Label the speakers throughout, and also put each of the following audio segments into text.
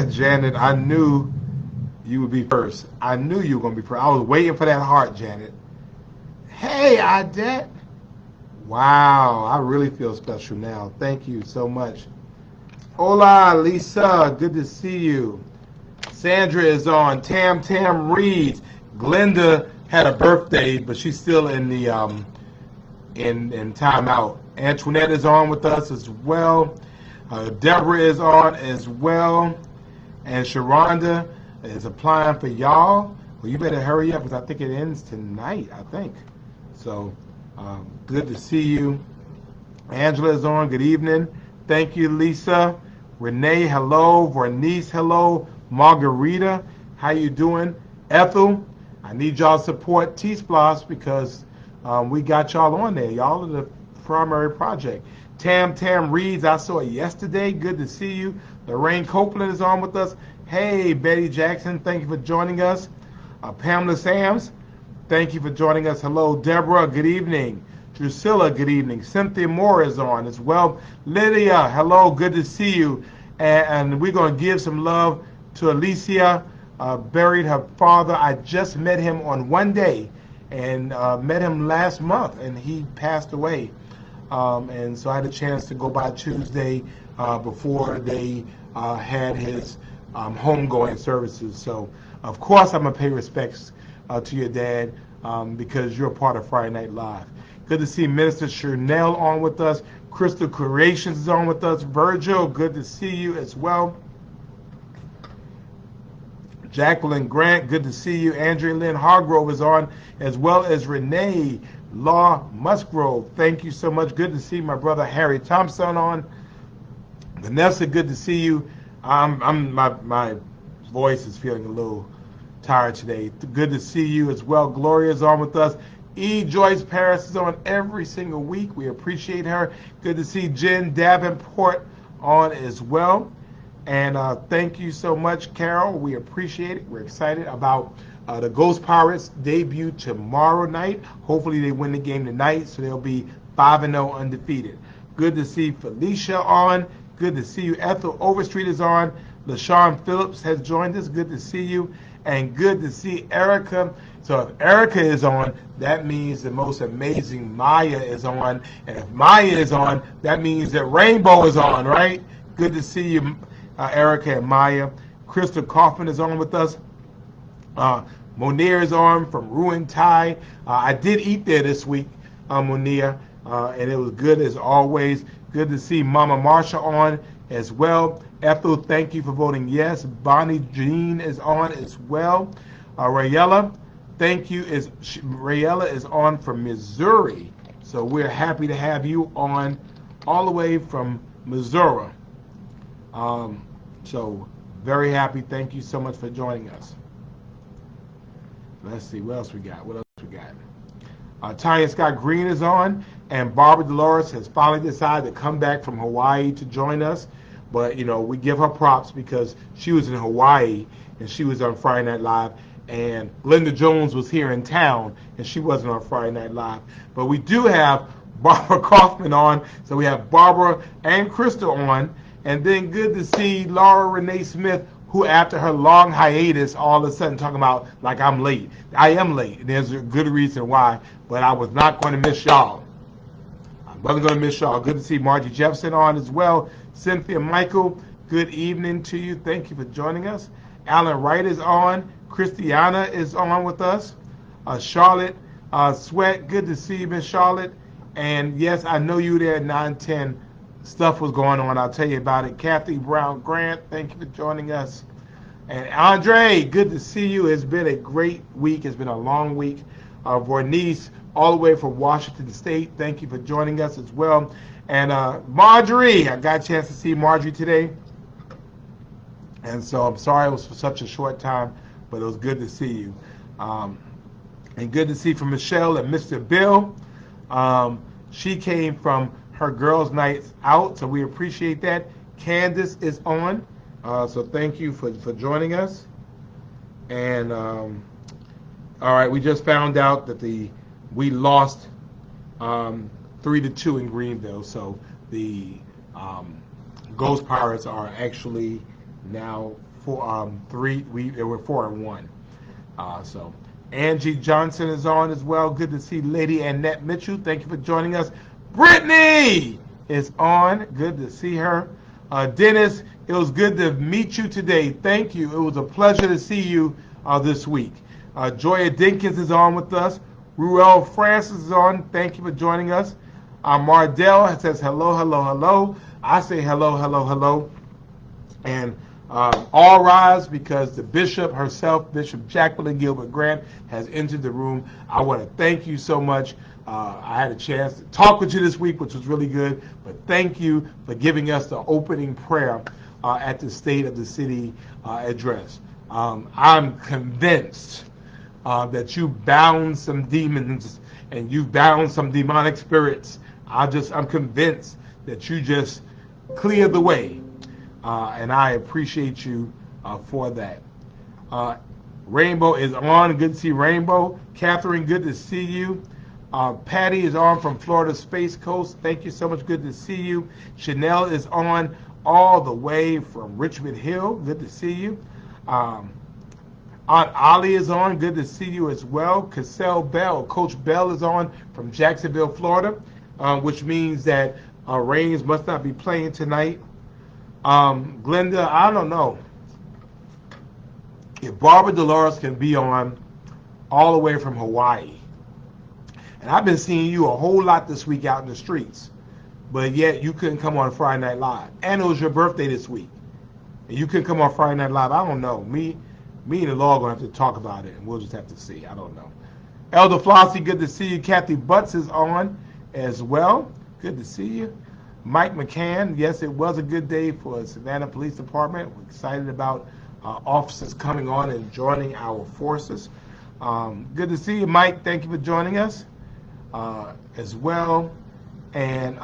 Speaker 1: Janet, I knew you would be first. I knew you were going to be first. I was waiting for that heart, Janet. Hey, Adet. Wow, I really feel special now. Thank you so much. Hola, Lisa. Good to see you. Sandra is on. Tam reads. Glenda had a birthday, but she's still in the in timeout. Antoinette is on with us as well. Deborah is on as well. And Sharonda is applying for y'all. Well, you better hurry up because I think it ends tonight, I think. So, good to see you. Angela is on. Good evening. Thank you, Lisa. Renee, hello. Vernice, hello. Margarita, how you doing? Ethel, I need y'all support T-Splosh because we got y'all on there. Y'all are the primary project. Tam reads, I saw it yesterday. Good to see you. Lorraine Copeland is on with us. Hey, Betty Jackson, thank you for joining us. Pamela Sams, thank you for joining us. Hello, Deborah, good evening. Drusilla, good evening. Cynthia Moore is on as well. Lydia, hello, good to see you. And we're going to give some love to Alicia, buried her father. I just met him on one day and met him last month, and he passed away. And so I had a chance to go by Tuesday before they had his homegoing services. So, of course, I'm going to pay respects to your dad because you're a part of Friday Night Live. Good to see Minister Chanel on with us. Crystal Creations is on with us. Virgil, good to see you as well. Jacqueline Grant, good to see you. Andrea Lynn Hargrove is on, as well as Renee Law Musgrove. Thank you so much. Good to see my brother Harry Thompson on. Vanessa, good to see you. My voice is feeling a little tired today. Good to see you as well. Gloria is on with us. E. Joyce Paris is on every single week. We appreciate her. Good to see Jen Davenport on as well. And thank you so much, Carol. We appreciate it. We're excited about the Ghost Pirates debut tomorrow night. Hopefully they win the game tonight, so they'll be 5-0 undefeated. Good to see Felicia on. Good to see you. Ethel Overstreet is on. LaShawn Phillips has joined us. Good to see you. And good to see Erica. So if Erica is on, that means the most amazing Maya is on. And if Maya is on, that means that Rainbow is on, right? Good to see you, Erica and Maya. Crystal Kaufman is on with us. Monir is on from Ruin Thai. I did eat there this week, Monir, and it was good as always. Good to see Mama Marsha on as well. Ethel, thank you for voting yes. Bonnie Jean is on as well. Rayella, thank you. Rayella is on from Missouri. So we're happy to have you on all the way from Missouri. So very happy. Thank you so much for joining us. Let's see what else we got. Tanya Scott Green is on, and Barbara Dolores has finally decided to come back from Hawaii to join us. But you know, we give her props because she was in Hawaii and she was on Friday Night Live, and Linda Jones was here in town and she wasn't on Friday Night Live. But we do have Barbara Kaufman on, so we have Barbara and Crystal on. And then good to see Laura Renee Smith, who after her long hiatus, all of a sudden talking about like I'm late. I am late, and there's a good reason why, but I was not going to miss y'all. I wasn't going to miss y'all. Good to see Margie Jefferson on as well. Cynthia Michael, good evening to you. Thank you for joining us. Alan Wright is on. Christiana is on with us. Charlotte Sweat, good to see you, Miss Charlotte. And yes, I know you there at 910. Stuff was going on. I'll tell you about it. Kathy Brown Grant, thank you for joining us. And Andre, good to see you. It's been a great week. It's been a long week. Vornice, all the way from Washington State, thank you for joining us as well. And Marjorie, I got a chance to see Marjorie today. And so I'm sorry it was for such a short time, but it was good to see you. And good to see from Michelle and Mr. Bill. She came from her girls' nights out, so we appreciate that. Candace is on, so thank you for joining us. And all right, we just found out that we lost 3-2 in Greenville, so the Ghost Pirates are actually Now for we're 4-1. So Angie Johnson is on as well. Good to see Lady Annette Mitchell. Thank you for joining us. Brittany is on. Good to see her. Dennis, it was good to meet you today. Thank you. It was a pleasure to see you this week. Joya Dinkins is on with us. Ruel Francis is on. Thank you for joining us. Mardell says hello, hello, hello. I say hello, hello, hello. And all rise because the bishop herself, Bishop Jacqueline Gilbert Grant, has entered the room. I want to thank you so much. I had a chance to talk with you this week, which was really good. But thank you for giving us the opening prayer at the State of the City address. I'm convinced that you bound some demons and you bound some demonic spirits. I'm convinced that you just cleared the way. And I appreciate you for that. Rainbow is on. Good to see Rainbow. Catherine, good to see you. Patty is on from Florida Space Coast. Thank you so much. Good to see you. Chanel is on all the way from Richmond Hill. Good to see you. Aunt Ollie is on. Good to see you as well. Cassell Bell, Coach Bell is on from Jacksonville, Florida, which means that Reigns must not be playing tonight. Glenda, I don't know if Barbara Dolores can be on all the way from Hawaii. And I've been seeing you a whole lot this week out in the streets, but yet you couldn't come on Friday Night Live. And it was your birthday this week, and you couldn't come on Friday Night Live. I don't know. Me and the law are going to have to talk about it, and we'll just have to see. I don't know. Elder Flossie, good to see you. Kathy Butts is on as well. Good to see you. Mike McCann, yes, it was a good day for the Savannah Police Department. We're excited about officers coming on and joining our forces. Good to see you, Mike. Thank you for joining us as well. And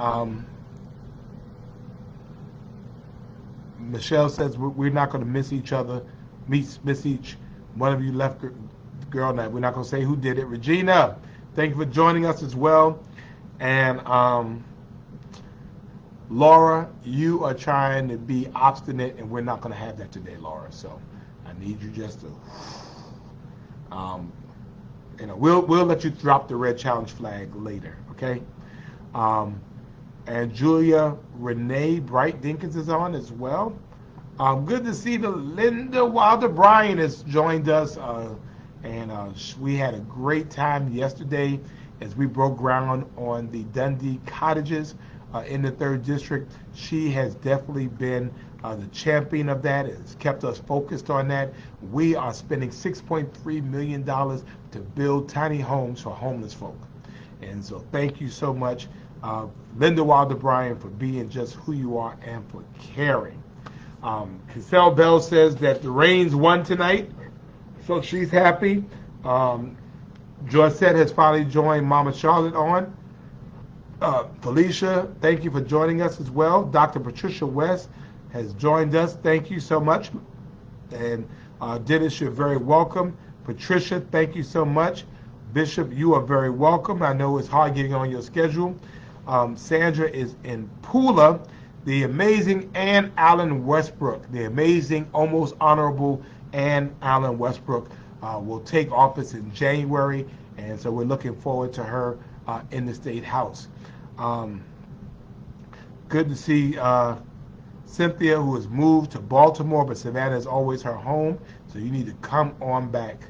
Speaker 1: Michelle says we're not going to miss each other, miss each one of you left girl night. We're not going to say who did it. Regina, thank you for joining us as well. And Laura, you are trying to be obstinate, and we're not going to have that today, Laura. So I need you just to, we'll let you drop the red challenge flag later, okay? And Julia Renee Bright Dinkins is on as well. Good to see the Linda Wilder Bryan has joined us, and we had a great time yesterday as we broke ground on the Dundee cottages in the 3rd District. She has definitely been the champion of that. It's kept us focused on that. We are spending $6.3 million to build tiny homes for homeless folk. And so thank you so much, Linda Wilder Bryan, for being just who you are and for caring. Cassell Bell says that the Reigns won tonight, so she's happy. Joycette has finally joined Mama Charlotte on. Felicia, thank you for joining us as well. Dr. Patricia West has joined us. Thank you so much. And Dennis, you're very welcome. Patricia, thank you so much. Bishop, you are very welcome. I know it's hard getting on your schedule. Sandra is in Pula. The amazing Ann Allen Westbrook, the amazing, almost honorable Ann Allen Westbrook will take office in January, and so we're looking forward to her in the State House. Good to see Cynthia, who has moved to Baltimore, but Savannah is always her home, so you need to come on back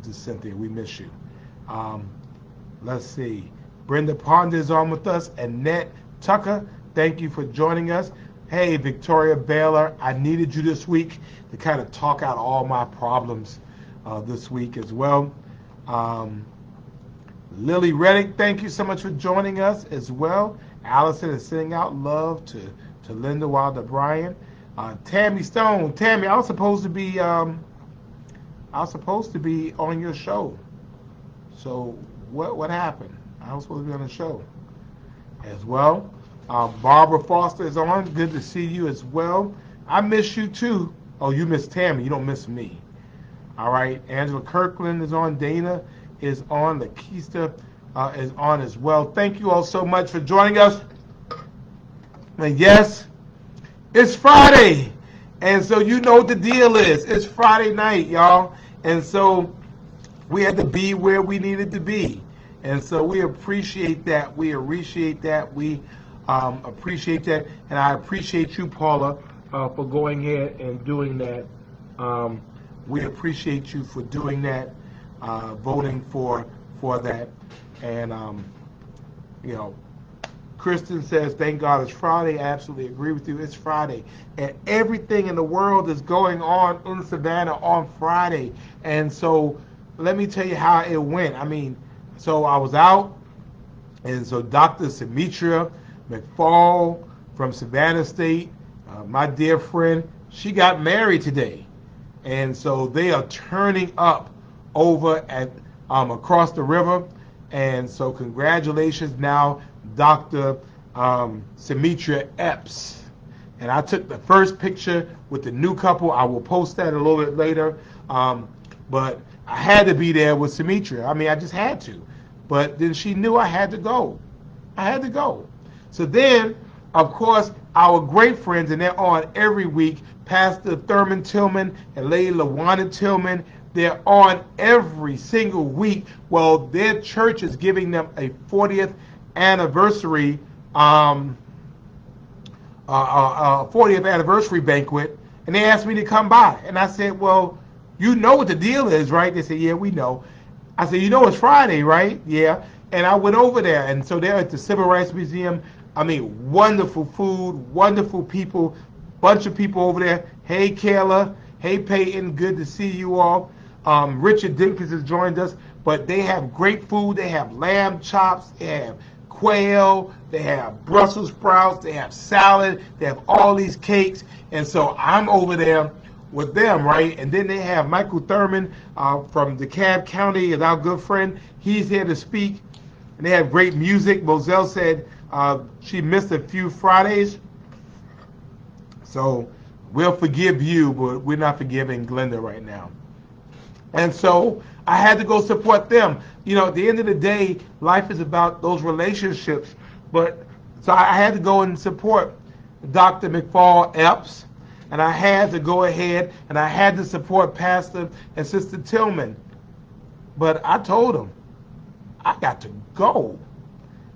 Speaker 1: to Cynthia. We miss you. Let's see. Brenda Ponder is on with us. Annette Tucker, thank you for joining us. Hey, Victoria Baylor, I needed you this week to kind of talk out all my problems this week as well. Lily Reddick, thank you so much for joining us as well. Allison is sending out love to Linda Wilder Bryan. Tammy Stone, Tammy, I was supposed to be on your show. So what happened? I was supposed to be on the show as well. Barbara Foster is on. Good to see you as well. I miss you too. Oh, you miss Tammy. You don't miss me. All right. Angela Kirkland is on. Dana is on. Lakeista is on as well. Thank you all so much for joining us. And yes, it's Friday. And so you know what the deal is. It's Friday night, y'all. And so we had to be where we needed to be. And so we appreciate that. We appreciate that. We appreciate that. And I appreciate you, Paula, for going ahead and doing that. We appreciate you for doing that, voting for that. And, you know, Kristen says, thank God it's Friday. I absolutely agree with you. It's Friday. And everything in the world is going on in Savannah on Friday. And so let me tell you how it went. I mean, so I was out, and so Dr. Symmetria McFall from Savannah State, my dear friend, she got married today. And so they are turning up over at across the river. And so congratulations now, Dr. Symmetria Epps. And I took the first picture with the new couple. I will post that a little bit later. But I had to be there with Symmetria. I mean, I just had to. But then she knew I had to go. I had to go. So then, of course, our great friends, and they're on every week, Pastor Thurman Tillman and Lady LaWanda Tillman, they're on every single week. Well, their church is giving them a 40th anniversary 40th anniversary banquet, and they asked me to come by. And I said, well, you know what the deal is, right? They said, yeah, we know. I said, you know it's Friday, right? Yeah. And I went over there, and so they're at the Civil Rights Museum. I mean, wonderful food, wonderful people, bunch of people over there. Hey, Kayla. Hey, Peyton. Good to see you all. Richard Dinkins has joined us, but they have great food. They have lamb chops. They have quail. They have Brussels sprouts. They have salad. They have all these cakes. And so I'm over there with them, right? And then they have Michael Thurman from DeKalb County, is our good friend. He's here to speak. And they have great music. Moselle said she missed a few Fridays. So we'll forgive you, but we're not forgiving Glenda right now. And so I had to go support them. You know, at the end of the day, life is about those relationships. But so I had to go and support Dr. McFall Epps. And I had to go ahead and I had to support Pastor and Sister Tillman. But I told them, I got to go.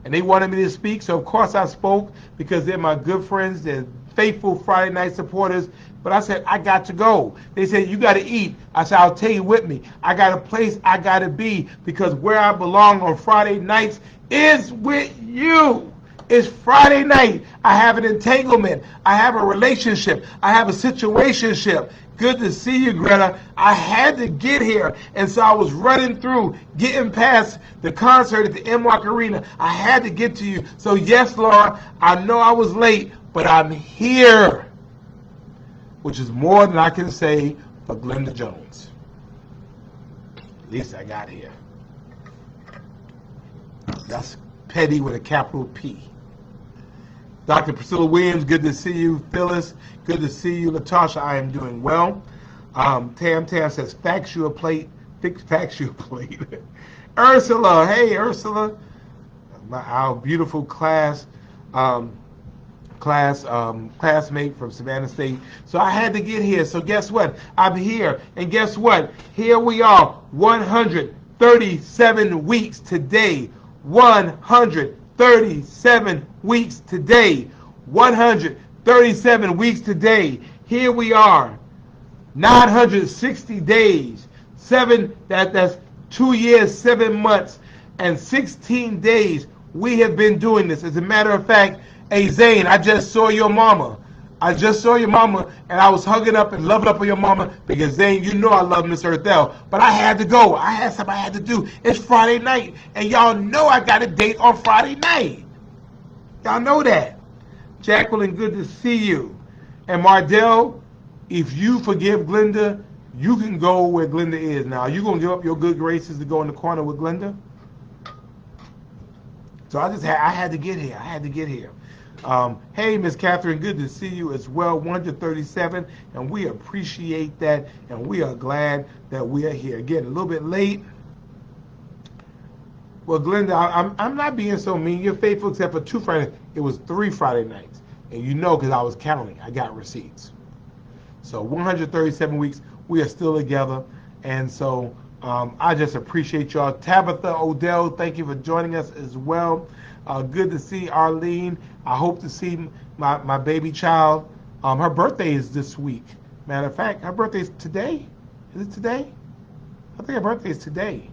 Speaker 1: And they wanted me to speak, so of course I spoke because they're my good friends, they're faithful Friday night supporters. But I said, I got to go. They said, you got to eat. I said, I'll take you with me. I got a place I got to be because where I belong on Friday nights is with you. It's Friday night. I have an entanglement. I have a relationship. I have a situationship. Good to see you, Greta. I had to get here. And so I was running through, getting past the concert at the Emmark Arena. I had to get to you. So yes, Laura, I know I was late, but I'm here. Which is more than I can say for Glenda Jones. At least I got here. That's Petty with a capital P. Dr. Priscilla Williams, good to see you. Phyllis, good to see you. Latasha, I am doing well. Tam says, fax you a plate. Fax you a plate. Ursula, hey Ursula. Our beautiful classmate from Savannah State. So I had to get here. So guess what? I'm here. And guess what? Here we are. 137 weeks today. 137 weeks today. 137 weeks today. Here we are. 960 days. That's 2 years, 7 months, and 16 days we have been doing this. As a matter of fact, hey Zane, I just saw your mama. I just saw your mama, and I was hugging up and loving up on your mama because Zane, you know I love Miss Earthel. But I had to go. I had something I had to do. It's Friday night, and y'all know I got a date on Friday night. Y'all know that. Jacqueline, good to see you. And Mardell, if you forgive Glenda, you can go where Glenda is now. Are you going to give up your good graces to go in the corner with Glenda? So I had to get here. I had to get here. Hey, Miss Catherine, good to see you as well. 137, and we appreciate that, and we are glad that we are here. Again, a little bit late. Well, Glenda, I'm not being so mean. You're faithful except for 2 Fridays. It was 3 Friday nights, and you know because I was counting. I got receipts. So 137 weeks, we are still together. And so I just appreciate y'all. Tabitha Odell, thank you for joining us as well. Good to see Arlene. I hope to see my baby child. Her birthday is this week. Matter of fact, her birthday is today. Is it today? I think her birthday is today,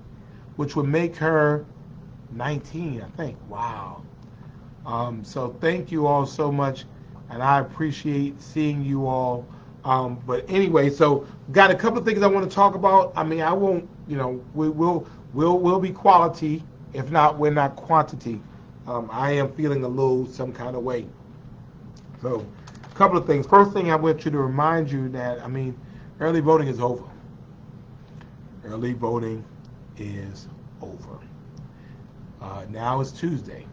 Speaker 1: which would make her 19, I think. Wow. So thank you all so much, and I appreciate seeing you all. But anyway, so got a couple of things I want to talk about. I mean, I won't, we'll be quality. If not, we're not quantity. I am feeling a little some kind of way. So, a couple of things. First thing, I want you to remind you that, I mean, early voting is over. Early voting is over. Now it's Tuesday.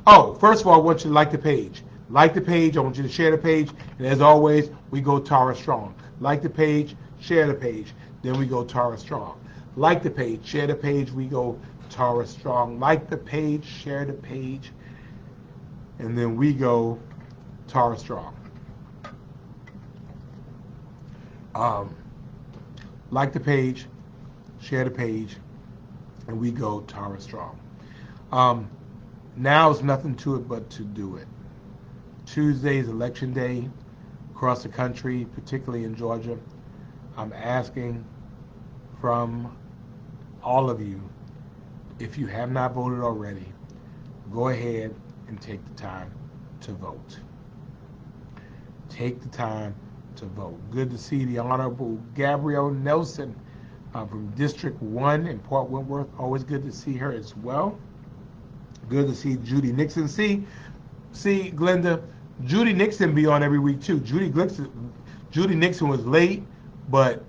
Speaker 1: Oh, first of all, I want you to like the page. Like the page. I want you to share the page. And as always, we go Tara Strong. Like the page, share the page. Then we go Tara Strong. Like the page, share the page. We go Tara Strong. Like the page, share the page. And then we go Tara Strong. Like the page, share the page, and we go Tara Strong. Now is nothing to it but to do it. Tuesday is election day across the country, particularly in Georgia. I'm asking from all of you, if you have not voted already, go ahead and take the time to vote. Take the time to vote. Good to see the Honorable Gabrielle Nelson from District 1 in Port Wentworth. Always good to see her as well. Good to see Judy Nixon. See, Glenda, Judy Nixon be on every week too. Judy Nixon was late, but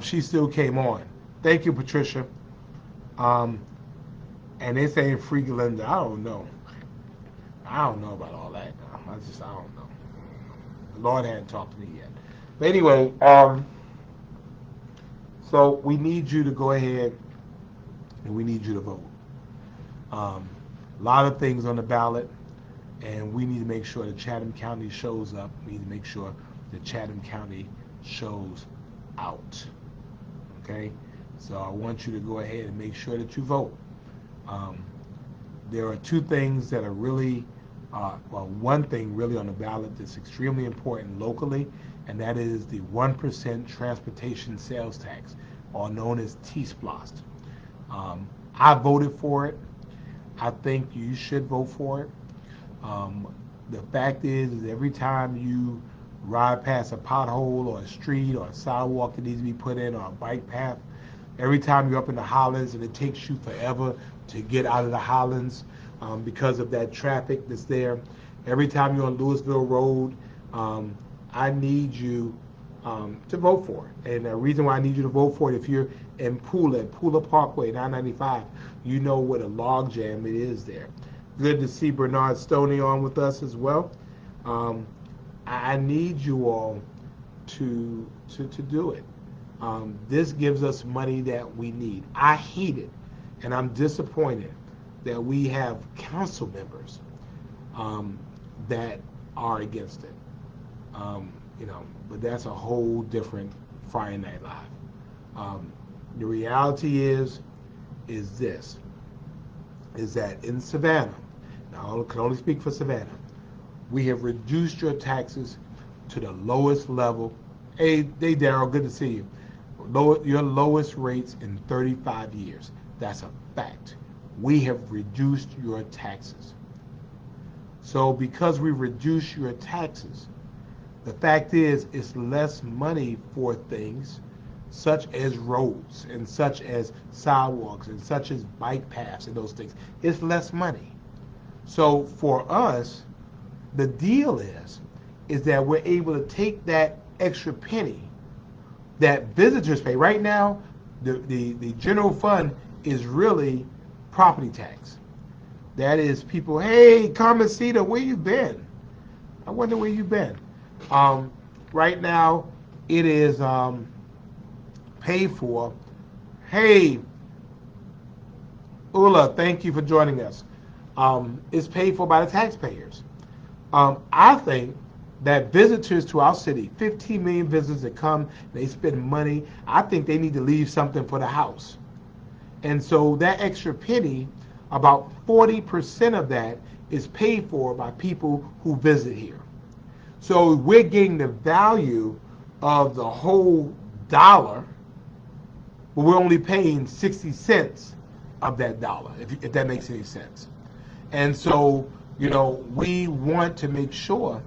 Speaker 1: she still came on. Thank you, Patricia. And they saying free Glenda. I don't know about all that. I don't know. The Lord hadn't talked to me yet. But anyway, so we need you to go ahead and we need you to vote. A lot of things on the ballot, and we need to make sure that Chatham County shows up. We need to make sure that Chatham County shows out. Okay? So I want you to go ahead and make sure that you vote. There are two things that are really, one thing really on the ballot that's extremely important locally, and that is the 1% transportation sales tax, or known as T-SPLOST. I voted for it. I think you should vote for it. The fact is every time you ride past a pothole or a street or a sidewalk that needs to be put in or a bike path, every time you're up in the Highlands and it takes you forever to get out of the Highlands because of that traffic that's there, every time you're on Louisville Road, I need you to vote for it. And the reason why I need you to vote for it, if you're in Pula Parkway, 995, you know what a log jam it is there. Good to see Bernard Stoney on with us as well. I need you all to do it. This gives us money that we need. I hate it, and I'm disappointed that we have council members that are against it. But that's a whole different Friday Night Live. The reality is that in Savannah, now I can only speak for Savannah, we have reduced your taxes to the lowest level. Hey, Daryl, good to see you. Your lowest rates in 35 years. That's a fact. We have reduced your taxes. So because we reduce your taxes, the fact is it's less money for things such as roads and such as sidewalks and such as bike paths and those things. It's less money. So for us, the deal is that we're able to take that extra penny that visitors pay. Right now, the general fund is really property tax. That is people, hey, Carmencita, where you been? I wonder where you been. Right now, it is paid for. Hey, Ula, thank you for joining us. It's paid for by the taxpayers. I think that visitors to our city, 15 million visitors that come, they spend money. I think they need to leave something for the house. And so that extra penny, about 40% of that is paid for by people who visit here. So we're getting the value of the whole dollar, but we're only paying 60 cents of that dollar, if that makes any sense. And so, we want to make sure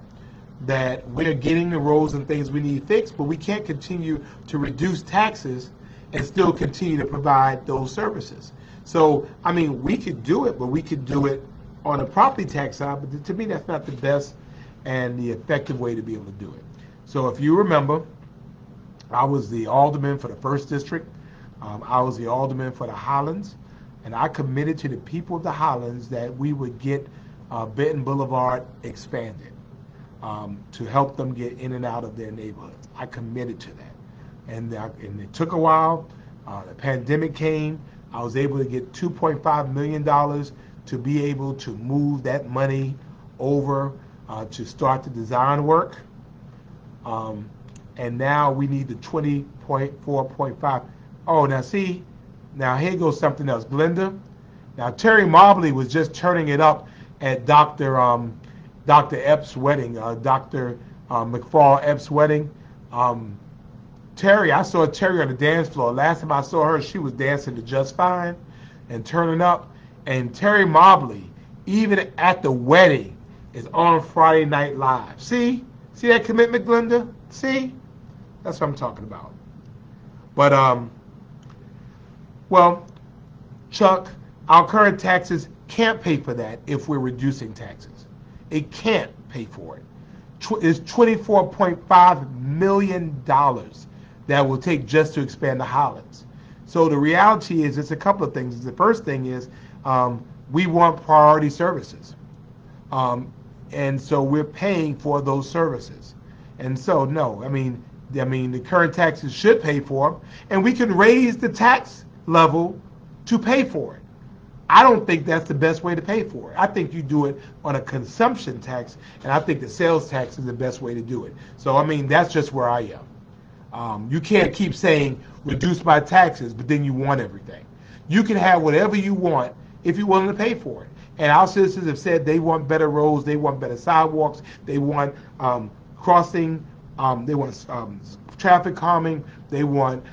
Speaker 1: that we're getting the roads and things we need fixed, but we can't continue to reduce taxes and still continue to provide those services. So, we could do it, but we could do it on the property tax side, but to me, that's not the best and the effective way to be able to do it. So if you remember, I was the alderman for the 1st District. I was the alderman for the Highlands, and I committed to the people of the Highlands that we would get Benton Boulevard expanded to help them get in and out of their neighborhoods. I committed to that. And it took a while. The pandemic came. I was able to get $2.5 million to be able to move that money over to start the design work. And now we need the 20.4.5. Oh, now here goes something else. Glenda, now Terry Mobley was just turning it up at Dr. Epps' wedding, Dr. McFall Epps' wedding. Terry, I saw Terry on the dance floor. Last time I saw her, she was dancing to Just Fine and turning up. And Terry Mobley, even at the wedding, is on Friday Night Live. See that commitment, Glenda? See? That's what I'm talking about. But, well, Chuck, our current taxes can't pay for that if we're reducing taxes. It can't pay for it. It's $24.5 million that will take just to expand the Highlands. So the reality is, it's a couple of things. The first thing is we want priority services. And so we're paying for those services. And so, no, the current taxes should pay for them, and we can raise the tax level to pay for it. I don't think that's the best way to pay for it. I think you do it on a consumption tax, and I think the sales tax is the best way to do it. So, that's just where I am. You can't keep saying, reduce my taxes, but then you want everything. You can have whatever you want if you're willing to pay for it. And our citizens have said they want better roads, they want better sidewalks, they want crossing, they want traffic calming, they want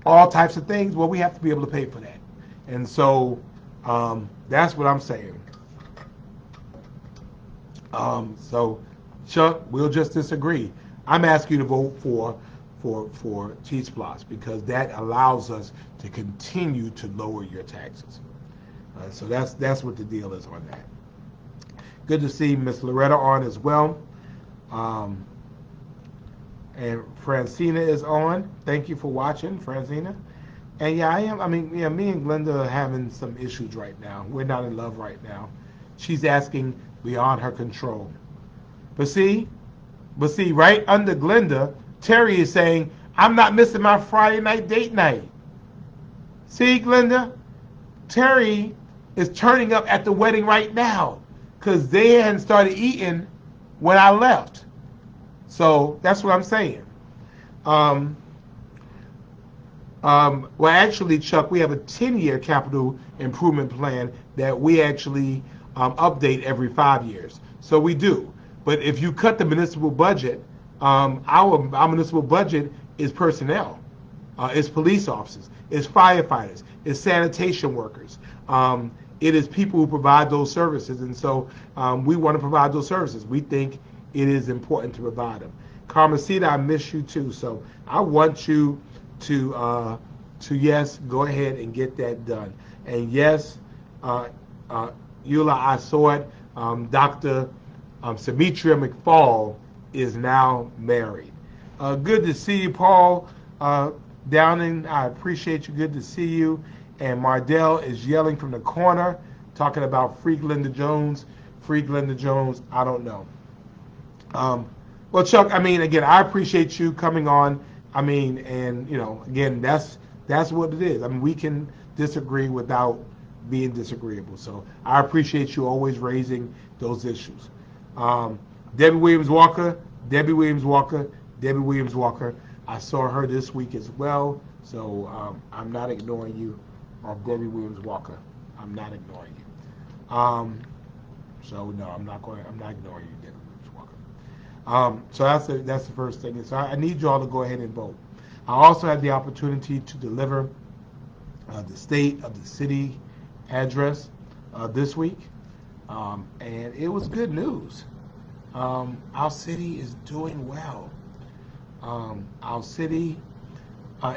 Speaker 1: all types of things. Well, we have to be able to pay for that. And so that's what I'm saying. So, Chuck, we'll just disagree. I'm asking you to vote for T-Splosh because that allows us to continue to lower your taxes. So that's what the deal is on that. Good to see Miss Loretta on as well. And Francina is on. Thank you for watching, Francina. And yeah, I am. Me and Glenda are having some issues right now. We're not in love right now. She's asking beyond her control. But see, right under Glenda, Terry is saying, I'm not missing my Friday night date night. See, Glenda? Terry is turning up at the wedding right now because they hadn't started eating when I left. So that's what I'm saying. Well, actually, Chuck, we have a 10-year capital improvement plan that we actually update every 5 years. So we do. But if you cut the municipal budget, our municipal budget is personnel. It's police officers. It's firefighters. It's sanitation workers. It is people who provide those services. And so we want to provide those services. We think it is important to provide them. Carmencita, I miss you too. So I want you to yes, go ahead and get that done. And yes, Eula, I saw it. Dr. Symmetria McFall is now married. Good to see you, Paul Downing. I appreciate you. Good to see you. And Mardell is yelling from the corner, talking about free Glenda Jones. Free Glenda Jones, I don't know. Well, Chuck, again, I appreciate you coming on. And again, that's what it is. We can disagree without being disagreeable. So I appreciate you always raising those issues. Debbie Williams Walker, Debbie Williams Walker, Debbie Williams Walker. I saw her this week as well, so I'm not ignoring you on Debbie Williams Walker. I'm not ignoring you. So no, I'm not ignoring you, Debbie Williams Walker. So that's the first thing. So I need you all to go ahead and vote. I also had the opportunity to deliver the state of the city address this week, and it was good news. Our city is doing well. Our city,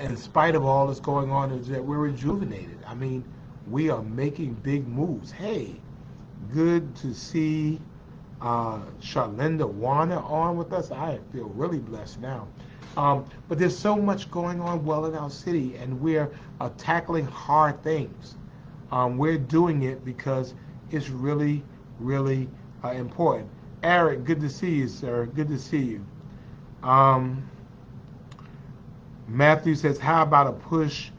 Speaker 1: in spite of all that's going on, is that we're rejuvenated. I mean, we are making big moves. Hey, good to see Charlinda Warner on with us. I feel really blessed now. But there's so much going on well in our city, and we're tackling hard things. We're doing it because it's really, really important. Eric, good to see you, sir. Good to see you. Matthew says, how about a push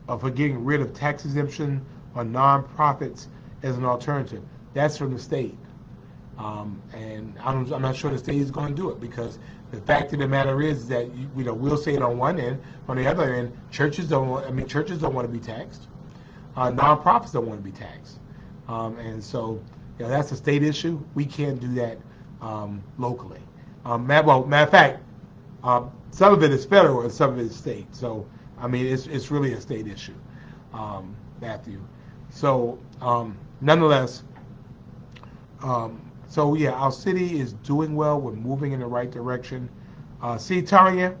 Speaker 1: for getting rid of tax exemption on nonprofits as an alternative? That's from the state. And I'm not sure the state is going to do it, because the fact of the matter is that we'll say it on one end, on the other end, churches don't want to be taxed. Nonprofits don't want to be taxed. And so that's a state issue. We can't do that locally. Matter of fact, some of it is federal and some of it is state. So I mean, it's really a state issue, Matthew. So nonetheless, so yeah, our city is doing well. We're moving in the right direction. See, Tanya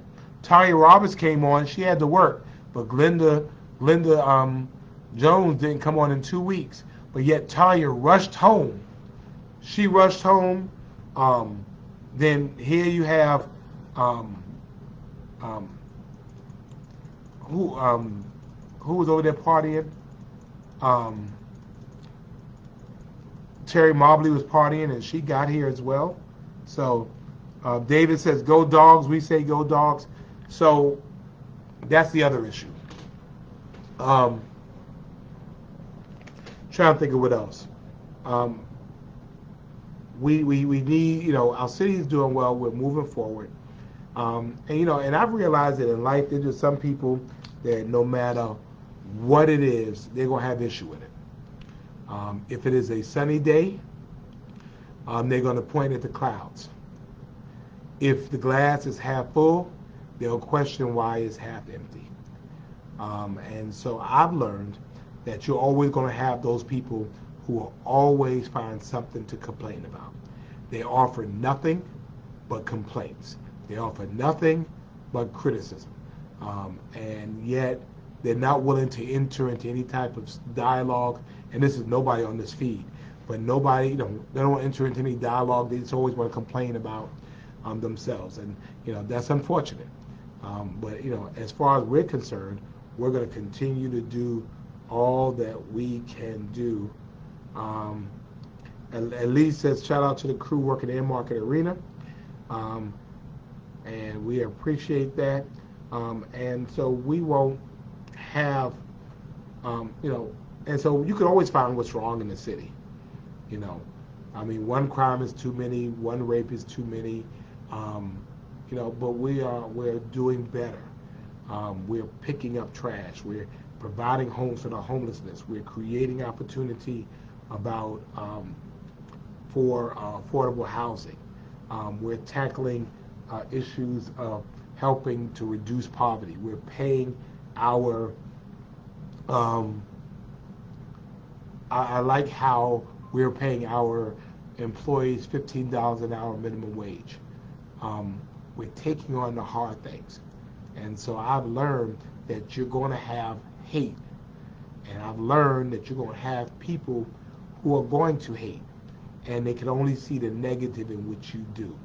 Speaker 1: Roberts came on. She had to work, but Glenda Jones didn't come on in 2 weeks. But yet Tanya rushed home. She rushed home. Then here you have who was over there partying? Terry Mobley was partying, and she got here as well. So David says, go dogs. We say go dogs. So that's the other issue. Trying to think of what else. We need, our city is doing well. We're moving forward. And I've realized that in life, there's just some people that no matter what it is, they're going to have issue with it. If it is a sunny day, they're going to point at the clouds. If the glass is half full, they'll question why it's half empty. And so I've learned that you're always going to have those people who will always find something to complain about. They offer nothing but complaints. They offer nothing but criticism. And yet they're not willing to enter into any type of dialogue. And this is nobody on this feed, but nobody, they don't enter into any dialogue. They just always want to complain about themselves. And, that's unfortunate. But, as far as we're concerned, we're going to continue to do all that we can do. Elise says, shout out to the crew working in Market Arena. And we appreciate that. And so we won't have, and so you can always find what's wrong in the city. One crime is too many, one rape is too many, but we're doing better. We're picking up trash. We're providing homes for the homelessness. We're creating opportunity for affordable housing. We're tackling issues of helping to reduce poverty. We're paying our I like how we're paying our employees $15 an hour minimum wage. We're taking on the hard things. And so I've learned that you're going to have hate. And I've learned that you're going to have people who are going to hate. And they can only see the negative in what you do.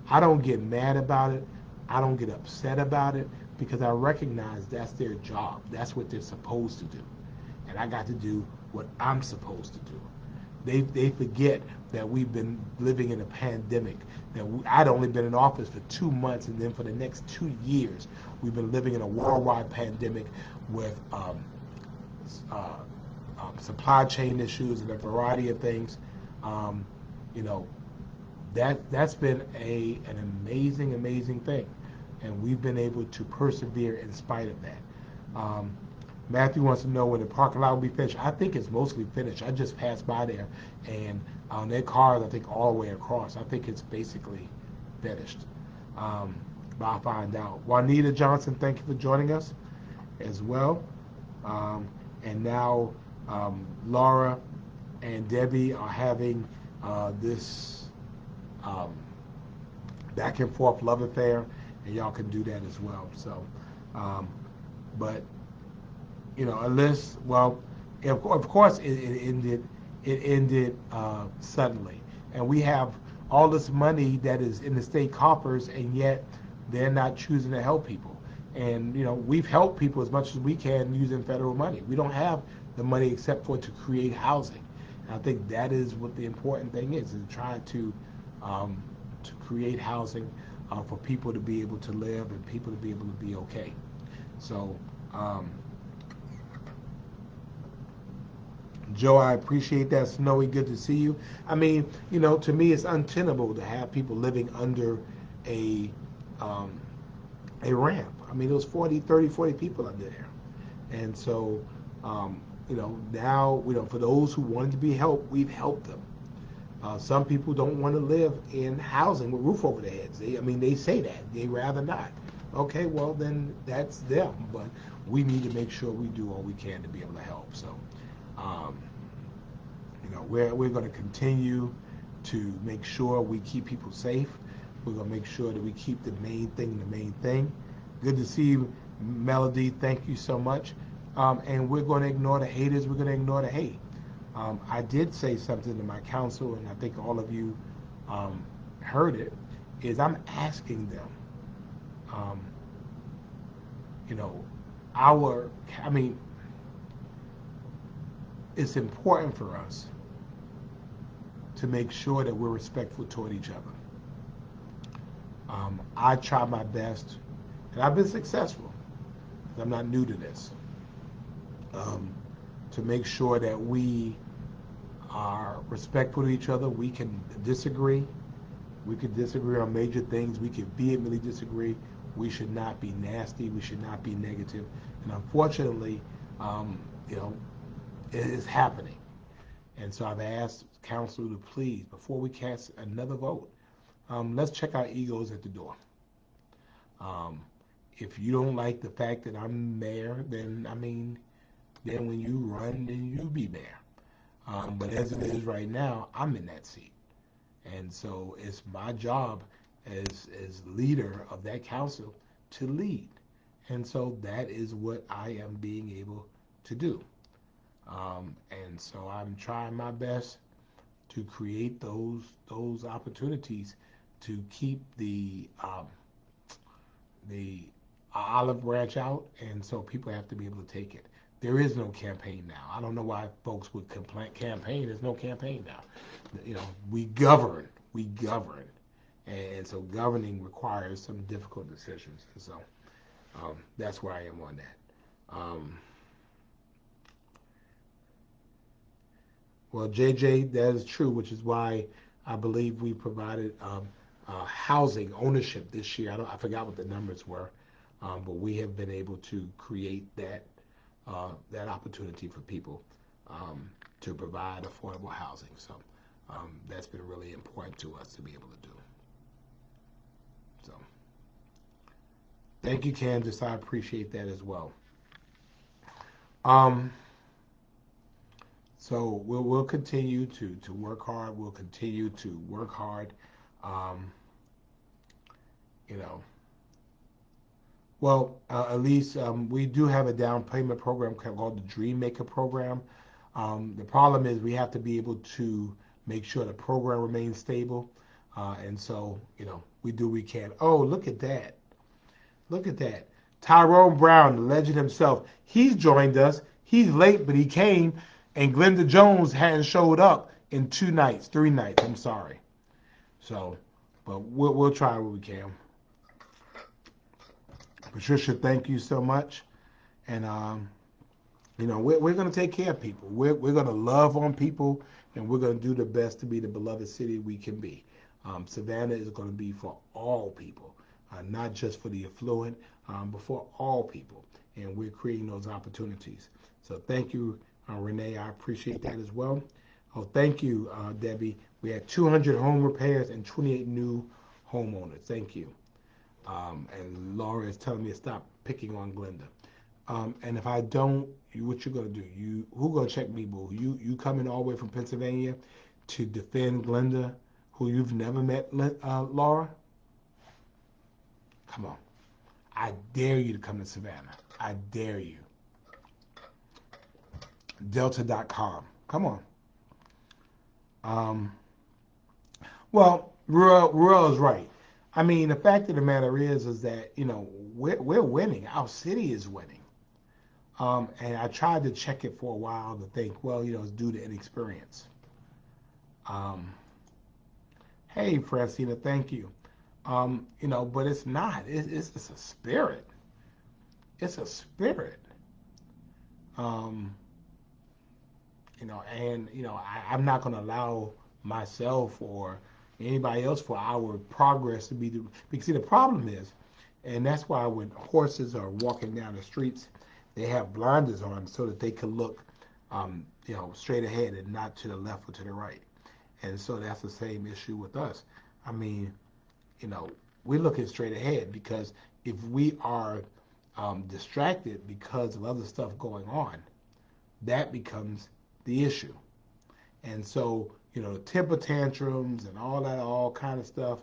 Speaker 1: I don't get mad about it. I don't get upset about it, because I recognize that's their job. That's what they're supposed to do. And I got to do what I'm supposed to do. They forget that we've been living in a pandemic, that I'd only been in office for 2 months, and then for the next 2 years, we've been living in a worldwide pandemic with supply chain issues and a variety of things. that's been an amazing thing, and we've been able to persevere in spite of that. Um, Matthew wants to know when the parking lot will be finished. I think it's mostly finished. I just passed by there, and their cars, I think, all the way across. I think it's basically finished. Um, but I'll find out. Juanita Johnson, thank you for joining us as well. Um, and now Laura and Debbie are having this um, back and forth love affair, and y'all can do that as well. So, um, but Alyssa, well, of course it ended. It ended suddenly, and we have all this money that is in the state coffers, and yet they're not choosing to help people. And we've helped people as much as we can using federal money. We don't have the money except for to create housing. And I think that is what the important thing is to try to create housing for people to be able to live and people to be able to be okay. So. Joe, I appreciate that. Snowy, good to see you. I mean, to me, it's untenable to have people living under a um, a ramp. I mean, there was 40 people under there. And so, now, for those who wanted to be helped, we've helped them. Some people don't want to live in housing with roof over their heads. They say that. They rather not. Okay, well, then that's them. But we need to make sure we do all we can to be able to help. So, um, we're going to continue to make sure we keep people safe. We're going to make sure that we keep the main thing. Good to see you, Melody. Thank you so much. And we're going to ignore the haters. We're going to ignore the hate. I did say something to my council, and I think all of you heard it, is I'm asking them, um, you know, it's important for us to make sure that we're respectful toward each other. I try my best, and I've been successful. I'm not new to this. To make sure that we are respectful to each other. We can disagree. We can disagree on major things. We can vehemently disagree. We should not be nasty. We should not be negative. And unfortunately, it is happening. And so I've asked council to please, before we cast another vote, let's check our egos at the door. Um, if you don't like the fact that I'm mayor, then then when you run, then you be mayor. But as it is right now, I'm in that seat. And so it's my job as leader of that council to lead. And so that is what I am being able to do. And so I'm trying my best to create those opportunities to keep the olive branch out, and so people have to be able to take it. There is no campaign now. I don't know why folks would complain campaign. There's no campaign now. We govern. We govern, and so governing requires some difficult decisions. And so that's where I am on that. Well, JJ, that is true, which is why I believe we provided housing ownership this year. I forgot what the numbers were, but we have been able to create that opportunity for people to provide affordable housing. So that's been really important to us to be able to do. So thank you, Kansas. I appreciate that as well. Um, so we'll continue to work hard. We'll continue to work hard. Um, you know, well, at least we do have a down payment program called the Dream Maker program. The problem is we have to be able to make sure the program remains stable. And so, we do what we can. Oh, look at that. Look at that. Tyrone Brown, the legend himself, he's joined us. He's late, but he came. And Glenda Jones hadn't showed up in 2 nights, 3 nights. I'm sorry. So, but we'll try what we can. Patricia, thank you so much. And, we're going to take care of people. We're going to love on people, and we're going to do the best to be the beloved city we can be. Savannah is going to be for all people, not just for the affluent, but for all people. And we're creating those opportunities. So thank you, Renee. I appreciate that as well. Oh, thank you, Debbie. We had 200 home repairs and 28 new homeowners. Thank you. And Laura is telling me to stop picking on Glenda. And if I don't, what you gonna do? Who gonna check me, boo? You coming all the way from Pennsylvania to defend Glenda, who you've never met, Laura? Come on. I dare you to come to Savannah. I dare you. Delta.com. Come on. Well, Ruel is right. I mean, the fact of the matter is that we're winning. Our city is winning. And I tried to check it for a while to think, well, it's due to inexperience. Hey, Francina, thank you. But it's not. It's a spirit. It's a spirit. I'm not going to allow myself or anybody else for our progress to be because see, the problem is, and that's why when horses are walking down the streets, they have blinders on so that they can look, straight ahead and not to the left or to the right. And so that's the same issue with us. I mean, we're looking straight ahead because if we are distracted because of other stuff going on, that becomes the issue. And so, temper tantrums and all kind of stuff,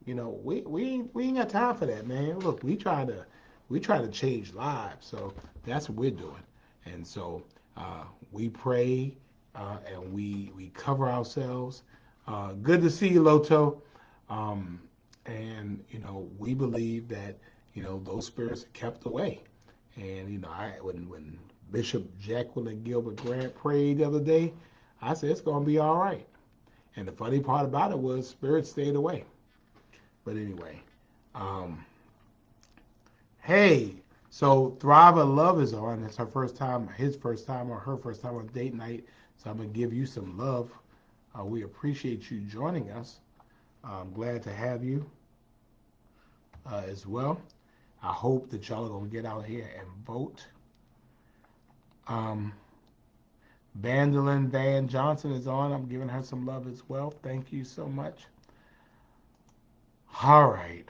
Speaker 1: we ain't got time for that, man. Look, we try to change lives, so that's what we're doing. And so we pray and we cover ourselves. Good to see you, Loto. And we believe that those spirits are kept away. And when Bishop Jacqueline Gilbert Grant prayed the other day, I said it's gonna be all right. And the funny part about it was spirits stayed away. But anyway, hey, so Thrive of Love is on. It's her first time, his first time, or her first time on date night. So I'm gonna give you some love. We appreciate you joining us. I'm glad to have you as well. I hope that y'all are gonna get out here and vote. Vandalyn Van Johnson is on. I'm giving her some love as well. Thank you so much. All right.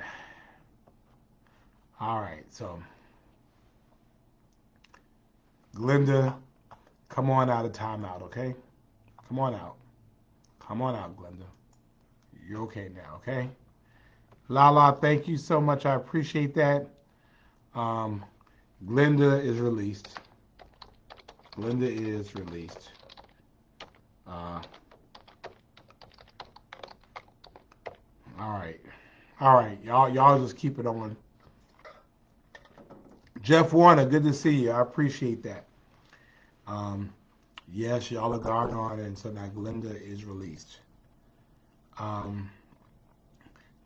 Speaker 1: So, Glenda, come on out of timeout, okay? Come on out. Come on out, Glenda. You're okay now, okay? Lala, thank you so much. I appreciate that. Glenda is released. Glenda is released. All right. Y'all just keep it on. Jeff Warner, good to see you. I appreciate that. Yes, y'all are guard on, and so now Glenda is released.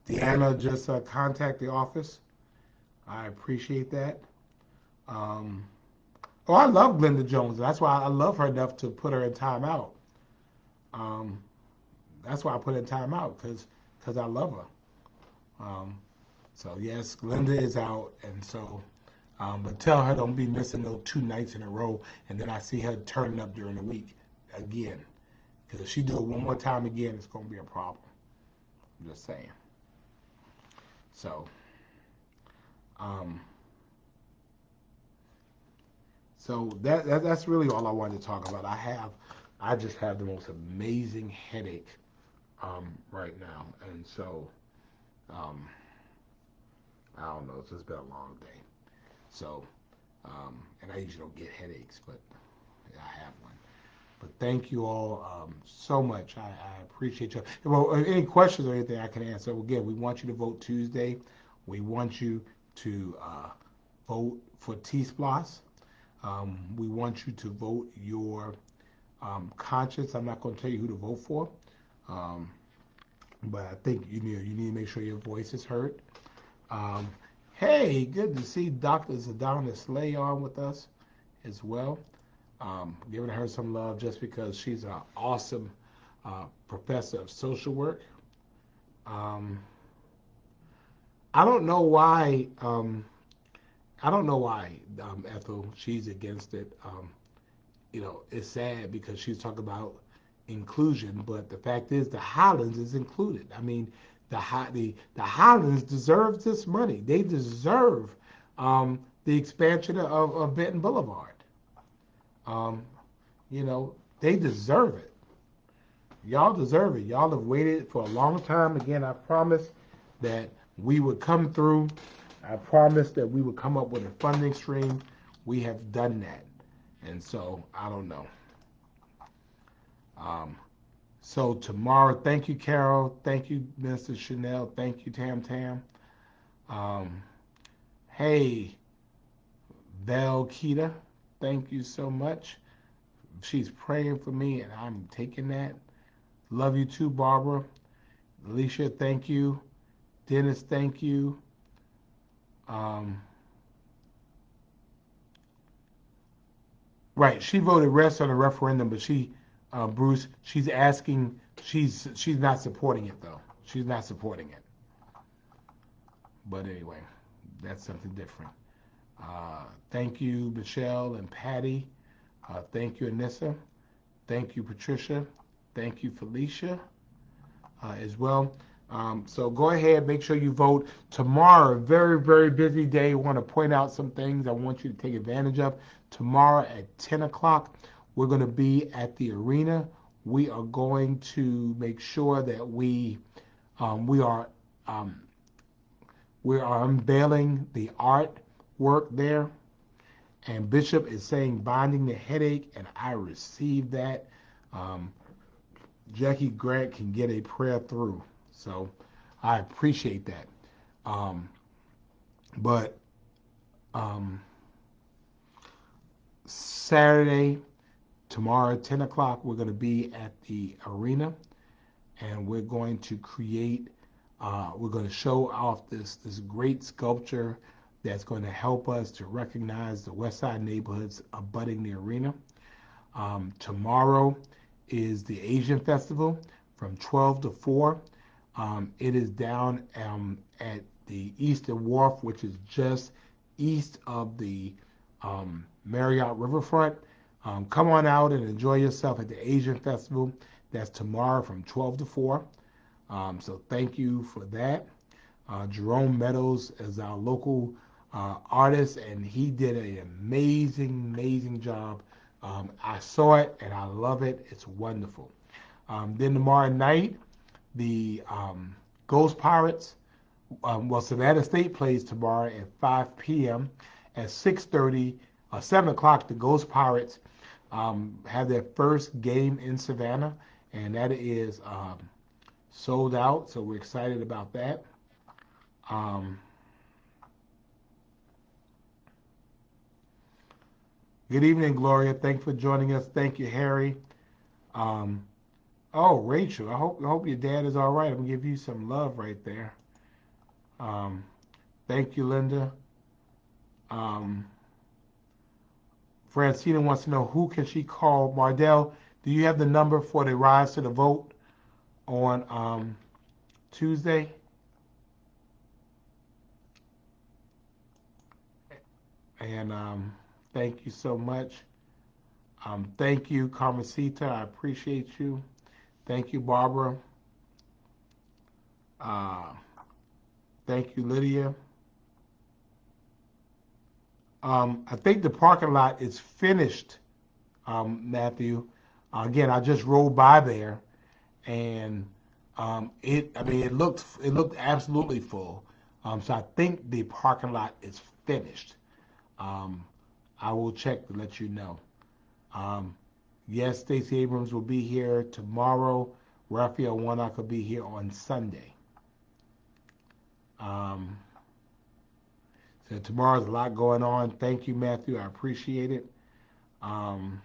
Speaker 1: Deanna, just contact the office. I appreciate that. I love Glenda Jones. That's why I love her enough to put her in timeout. That's why I put her in timeout because I love her. So yes, Glenda is out, and so but tell her don't be missing those 2 nights in a row, and then I see her turning up during the week again. Because if she do it one more time again, it's going to be a problem. I'm just saying. So, that's really all I wanted to talk about. I just have the most amazing headache right now, and so I don't know. It's just been a long day. So, and I usually don't get headaches, but I have one. But thank you all so much. I appreciate you. Well, any questions or anything I can answer. Again, we want you to vote Tuesday. We want you to vote for T-Splosh. We want you to vote your conscience. I'm not going to tell you who to vote for, but I think you need to make sure your voice is heard. Hey, good to see Dr. Zadana Slay on with us as well. Giving her some love just because she's an awesome professor of social work. Um, I don't know why. I don't know why Ethel she's against it. It's sad because she's talking about inclusion, but the fact is the Highlands is included. I mean, the Highlands deserve this money. They deserve the expansion of Benton Boulevard. Um, they deserve it. Y'all deserve it. Y'all have waited for a long time. Again, I promised that we would come through. I promised that we would come up with a funding stream. We have done that. And so, I don't know. Um, so tomorrow, thank you, Carol. Thank you, Mr. Chanel. Thank you, Tam Tam. Um, hey, Val Kita, thank you so much. She's praying for me, and I'm taking that. Love you too, Barbara. Alicia, thank you. Dennis, thank you. Um, right, she voted yes on the referendum, but Bruce, she's asking, she's not supporting it though. She's not supporting it. But anyway, that's something different. Thank you, Michelle and Patty. Thank you, Anissa. Thank you, Patricia. Thank you, Felicia, as well. So go ahead, make sure you vote. Tomorrow, very, very busy day. I want to point out some things I want you to take advantage of. Tomorrow at 10 o'clock, we're going to be at the arena. We are going to make sure that um, we are um, we are unveiling the artwork there. And Bishop is saying binding the headache, and I received that. Um, Jackie Grant can get a prayer through. So I appreciate that. Um, but um, Saturday, tomorrow at 10 o'clock, we're going to be at the arena and we're going to we're going to show off this great sculpture that's going to help us to recognize the West Side neighborhoods abutting the arena. Tomorrow is the Asian Festival from 12 to 4. It is down at the Eastern Wharf, which is just east of the Marriott Riverfront. Come on out and enjoy yourself at the Asian Festival. That's tomorrow from 12 to 4. So thank you for that. Jerome Meadows is our local artist, and he did an amazing, amazing job. I saw it and I love it. It's wonderful. Then tomorrow night, the Ghost Pirates, Savannah State plays tomorrow at 5 p.m. At 6:30, 7 o'clock, the Ghost Pirates have their first game in Savannah, and that is sold out. So we're excited about that. Um, Good evening, Gloria. Thanks for joining us. Thank you, Harry. Um, oh, Rachel, I hope your dad is all right. I'm gonna give you some love right there. Um, Thank you, Linda. Um, Francina wants to know who can she call. Mardell, do you have the number for the rise to the vote on Tuesday? And thank you so much. Thank you, Carmencita. I appreciate you. Thank you, Barbara. Uh, Thank you, Lydia. I think the parking lot is finished, Matthew. Again, I just rolled by there, and I mean, it looked absolutely full. So I think the parking lot is finished. Um, I will check to let you know. Um, yes, Stacey Abrams will be here tomorrow. Raphael Warnock will be here on Sunday. Um, so tomorrow's a lot going on. Thank you, Matthew. I appreciate it. Um,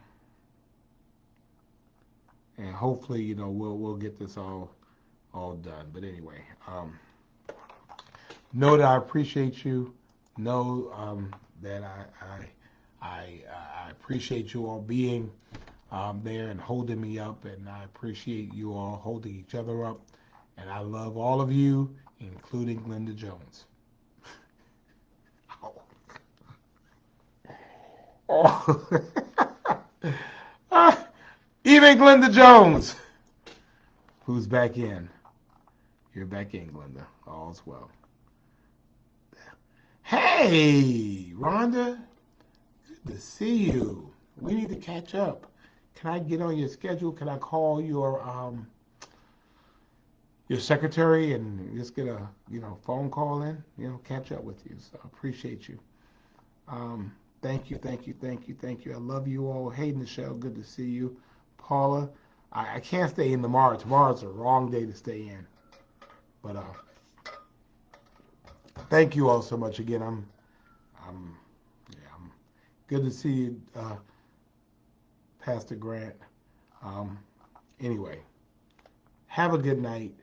Speaker 1: and hopefully, we'll get this all done. But anyway, know that I appreciate you. Know that I appreciate you all being there and holding me up, and I appreciate you all holding each other up. And I love all of you, including Glenda Jones. Oh. Oh. Even Glenda Jones, who's back in. You're back in, Glenda. All's well. Hey, Rhonda. Good to see you. We need to catch up. Can I get on your schedule? Can I call your secretary and just get a phone call in? Catch up with you. So I appreciate you. Um, thank you, thank you, thank you, thank you. I love you all. Hey, Michelle, good to see you. Paula, I can't stay in tomorrow. Tomorrow's the wrong day to stay in. But thank you all so much again. I'm good to see you, Pastor Grant. Um, anyway, have a good night.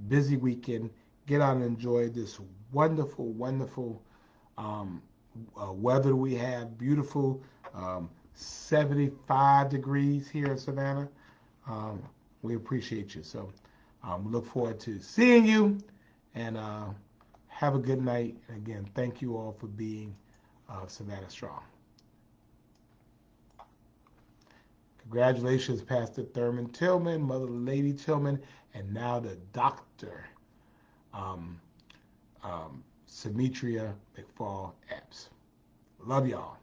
Speaker 1: Busy weekend. Get out and enjoy this wonderful, wonderful weather we have. Beautiful, 75 degrees here in Savannah. Um, we appreciate you. So we look forward to seeing you and have a good night. And again, thank you all for being Savannah Strong. Congratulations, Pastor Thurman Tillman, Mother Lady Tillman, and now the Dr. Um, Symmetria McFall Epps. Love y'all.